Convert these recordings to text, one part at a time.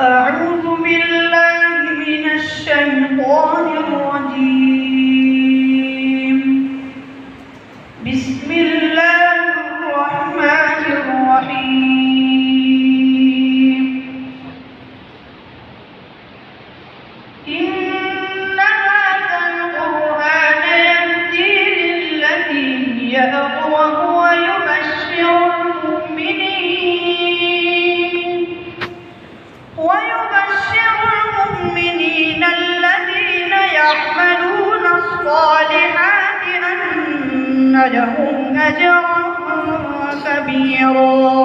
أعوذ بالله من الشيطان الرجيم. بسم الله الرحمن الرحيم. إن هذا القرآن يهدي للتي هي أقوم ويبشر المؤمنين الذين يعملون الصالحات أن لهم أجرا كبيرا،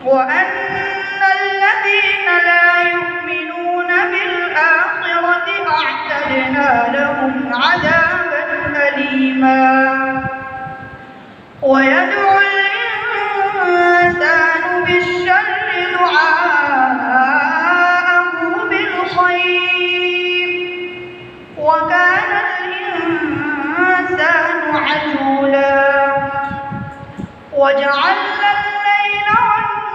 وأن الذين لا يؤمنون بالآخرة أعتدنا لهم عذابا أليما. ويدعو الإنسان بالشر دعاءه بالخير، وكان الإنسان عجولا. وجعلنا الليل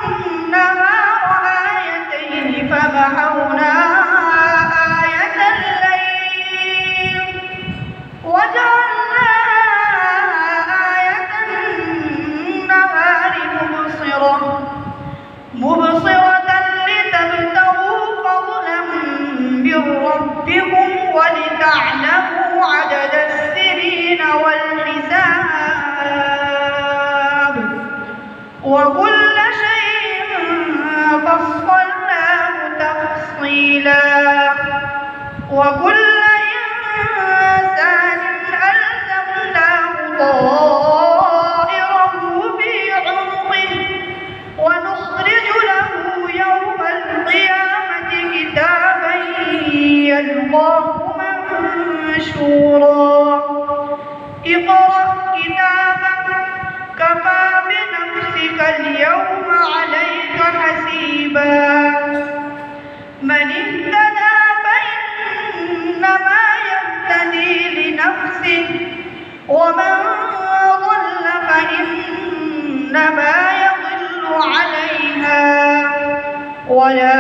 والنهار آيتين فمحونا آية الليل وجعلنا آية النهار مبصرة لتبتغوا فضلا من ربكم ولتعلموا عدد السنين والحساب، وكل شيء فصلناه تفصيلا. وكل إنسان ألزمناه طائره في عنقه، ونخرج له يوم القيامة كتابا يلقاه منشورا. اقرأ كتابك كفى بنفسك اليوم عليك حسيبا. من اهتدى فإنما يهتدي لنفسه، ومن ضل فإنما يضل عليها. ولا